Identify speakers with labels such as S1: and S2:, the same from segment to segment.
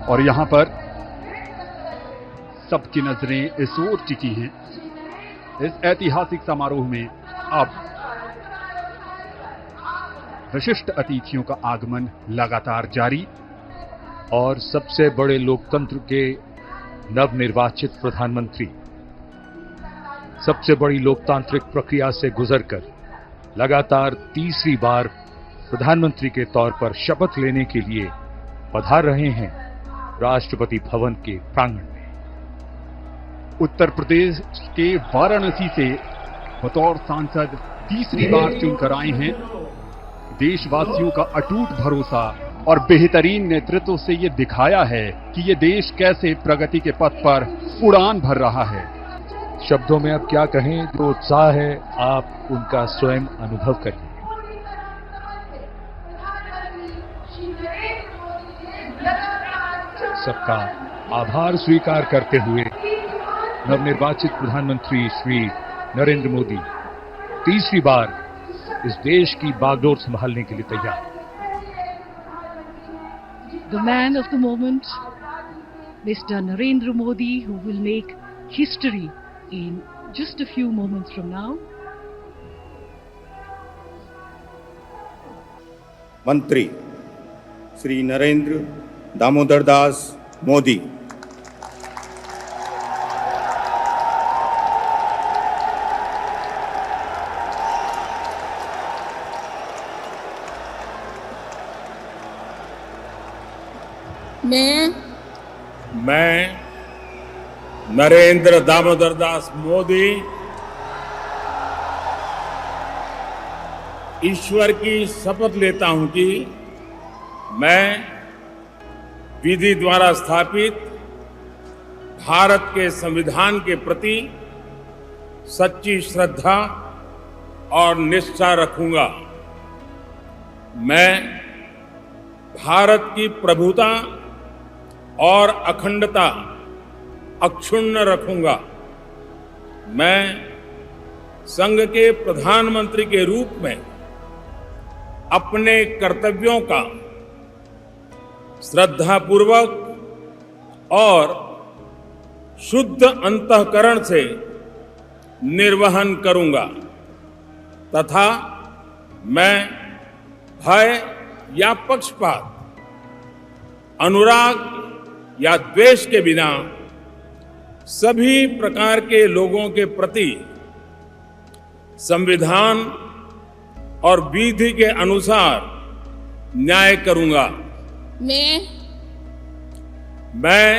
S1: और यहां पर सबकी नजरें इस ओर टिकी हैं। इस ऐतिहासिक समारोह में अब विशिष्ट अतिथियों का आगमन लगातार जारी।
S2: और सबसे बड़े लोकतंत्र के नवनिर्वाचित प्रधानमंत्री सबसे बड़ी लोकतांत्रिक प्रक्रिया से गुजरकर लगातार तीसरी बार प्रधानमंत्री के तौर पर शपथ लेने के लिए पधार रहे हैं राष्ट्रपति भवन के प्रांगण में।
S1: उत्तर प्रदेश के वाराणसी से बतौर सांसद तीसरी बार चुनकर आए हैं। देशवासियों का अटूट भरोसा और बेहतरीन नेतृत्व से ये दिखाया है कि ये देश कैसे प्रगति के पथ पर उड़ान भर रहा है।
S2: शब्दों में अब क्या कहें, जो उत्साह है आप उनका स्वयं अनुभव करिए। सबका आभार स्वीकार करते हुए नवनिर्वाचित प्रधानमंत्री श्री नरेंद्र मोदी तीसरी बार इस देश की बागडोर संभालने के लिए तैयार।
S3: The man of the moment, Mr. Narendra Modi, who will make history in just a few moments from now.
S4: मंत्री श्री नरेंद्र दामोदर दास मोदी।
S5: मैं नरेंद्र दामोदर दास मोदी ईश्वर की शपथ लेता हूं कि मैं विधि द्वारा स्थापित भारत के संविधान के प्रति सच्ची श्रद्धा और निष्ठा रखूंगा। मैं भारत की प्रभुता और अखंडता अक्षुण्ण रखूंगा। मैं संघ के प्रधानमंत्री के रूप में अपने कर्तव्यों का श्रद्धापूर्वक और शुद्ध अंतःकरण से निर्वहन करूंगा तथा मैं भय या पक्षपात, अनुराग या द्वेष के बिना सभी प्रकार के लोगों के प्रति संविधान और विधि के अनुसार न्याय करूंगा। मैं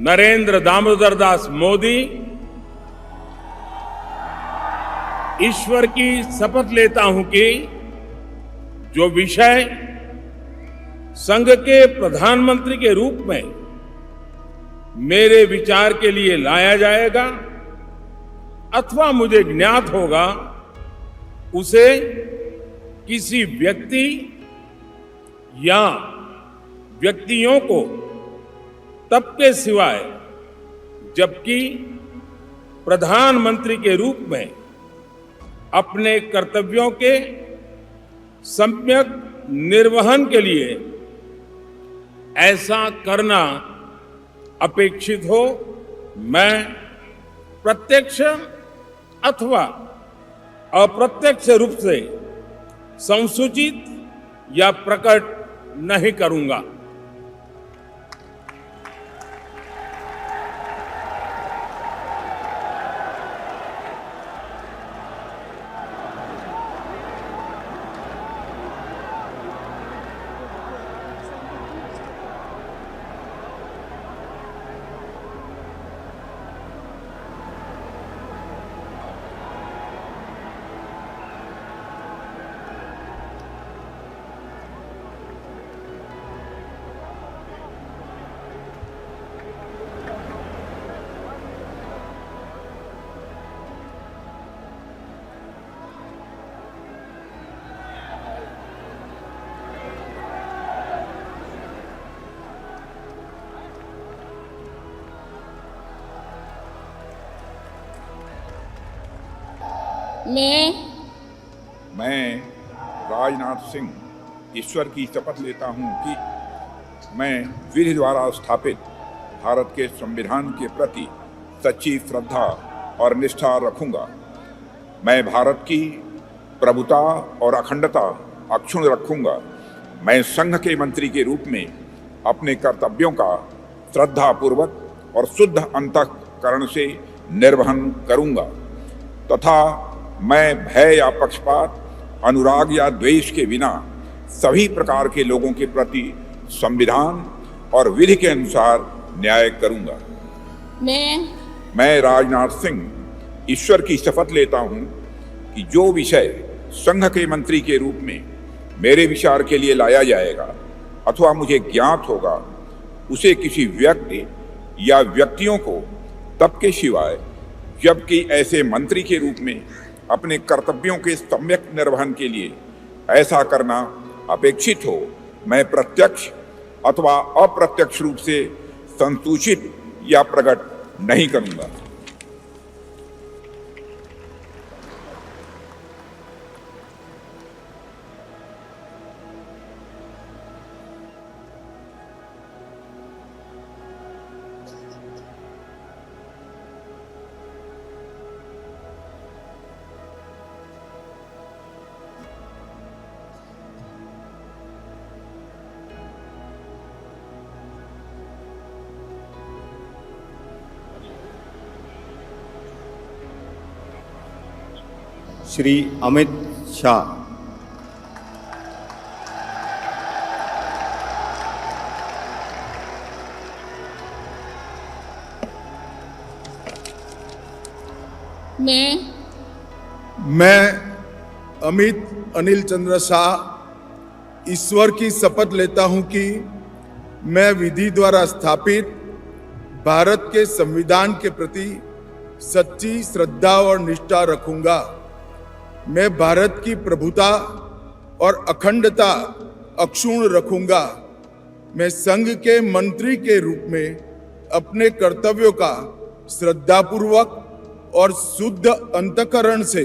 S5: नरेंद्र दामोदर दास मोदी ईश्वर की शपथ लेता हूं कि जो विषय संघ के प्रधानमंत्री के रूप में मेरे विचार के लिए लाया जाएगा अथवा मुझे ज्ञात होगा, उसे किसी व्यक्ति या व्यक्तियों को तब के सिवाय जबकि प्रधानमंत्री के रूप में अपने कर्तव्यों के सम्यक निर्वहन के लिए ऐसा करना अपेक्षित हो, मैं प्रत्यक्ष अथवा अप्रत्यक्ष रूप से संसूचित या प्रकट नहीं करूंगा।
S6: मैं राजनाथ सिंह ईश्वर की शपथ लेता हूं कि मैं विधि द्वारा स्थापित भारत के संविधान के प्रति सच्ची श्रद्धा और निष्ठा रखूंगा। मैं भारत की प्रभुता और अखंडता अक्षुण्ण रखूंगा। मैं संघ के मंत्री के रूप में अपने कर्तव्यों का श्रद्धापूर्वक और शुद्ध अंतःकरण से निर्वहन करूंगा तथा मैं भय या पक्षपात, अनुराग या द्वेष के बिना सभी प्रकार के लोगों के प्रति संविधान और विधि के अनुसार न्याय करूंगा। मैं राजनाथ सिंह ईश्वर की शपथ लेता हूं कि जो विषय संघ के मंत्री के रूप में मेरे विचार के लिए लाया जाएगा अथवा मुझे ज्ञात होगा, उसे किसी व्यक्ति या व्यक्तियों को तब के सिवाय जबकि ऐसे मंत्री के रूप में अपने कर्तव्यों के सम्यक निर्वहन के लिए ऐसा करना अपेक्षित हो, मैं प्रत्यक्ष अथवा अप्रत्यक्ष रूप से संसूचित या प्रकट नहीं करूंगा।
S4: श्री अमित शाह।
S7: मैं अमित अनिल चंद्र शाह ईश्वर की शपथ लेता हूं कि मैं विधि द्वारा स्थापित भारत के संविधान के प्रति सच्ची श्रद्धा और निष्ठा रखूंगा। मैं भारत की प्रभुता और अखंडता अक्षुण्ण रखूंगा। मैं संघ के मंत्री के रूप में अपने कर्तव्यों का श्रद्धापूर्वक और शुद्ध अंतःकरण से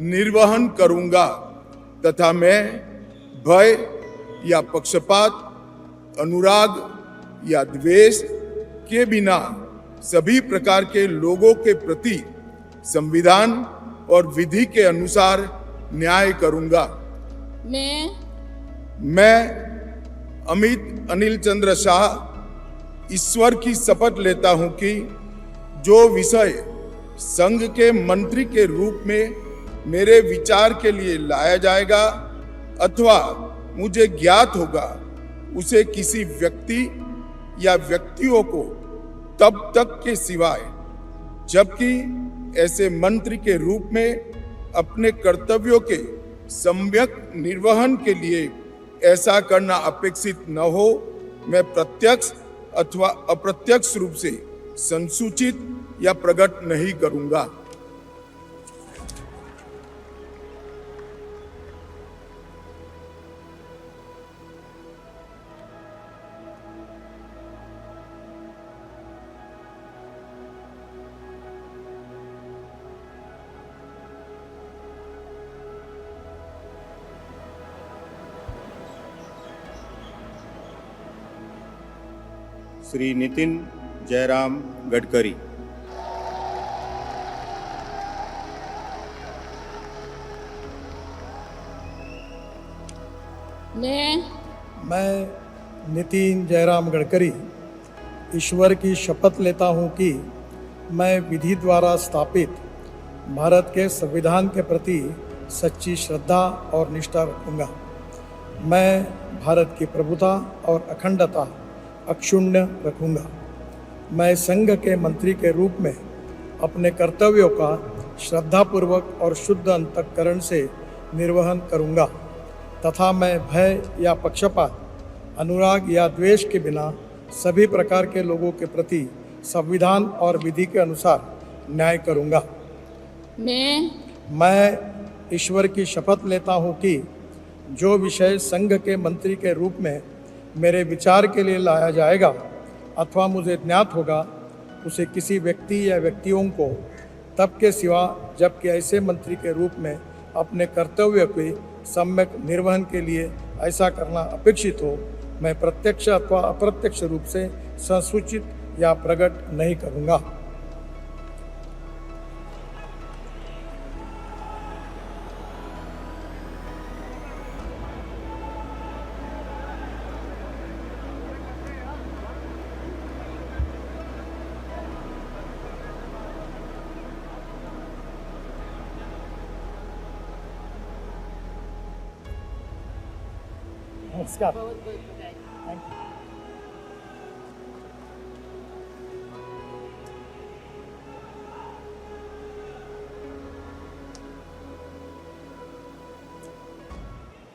S7: निर्वहन करूंगा तथा मैं भय या पक्षपात, अनुराग या द्वेष के बिना सभी प्रकार के लोगों के प्रति संविधान और विधि के अनुसार न्याय करूंगा। मैं अमित अनिल चंद्र शाह ईश्वर की शपथ लेता हूं कि जो विषय संघ के मंत्री के रूप में मेरे विचार के लिए लाया जाएगा अथवा मुझे ज्ञात होगा, उसे किसी व्यक्ति या व्यक्तियों को तब तक के सिवाय जबकि ऐसे मंत्री के रूप में अपने कर्तव्यों के सम्यक निर्वहन के लिए ऐसा करना अपेक्षित न हो, मैं प्रत्यक्ष अथवा अप्रत्यक्ष रूप से संसूचित या प्रकट नहीं करूंगा।
S4: श्री नितिन जयराम गडकरी।
S8: मैं नितिन जयराम गडकरी ईश्वर की शपथ लेता हूं कि मैं विधि द्वारा स्थापित भारत के संविधान के प्रति सच्ची श्रद्धा और निष्ठा रखूंगा। मैं भारत की प्रभुता और अखंडता अक्षुण्ण रखूंगा। मैं संघ के मंत्री के रूप में अपने कर्तव्यों का श्रद्धापूर्वक और शुद्ध अंतःकरण से निर्वहन करूंगा तथा मैं भय या पक्षपात, अनुराग या द्वेष के बिना सभी प्रकार के लोगों के प्रति संविधान और विधि के अनुसार न्याय करूंगा। मैं ईश्वर की शपथ लेता हूं कि जो विषय संघ के मंत्री के रूप में मेरे विचार के लिए लाया जाएगा अथवा मुझे ज्ञात होगा, उसे किसी व्यक्ति या व्यक्तियों को तब के सिवा जबकि ऐसे मंत्री के रूप में अपने कर्तव्य के सम्यक निर्वहन के लिए ऐसा करना अपेक्षित हो, मैं प्रत्यक्ष अथवा अप्रत्यक्ष रूप से संसूचित या प्रकट नहीं करूँगा। नमस्कार। Thank you.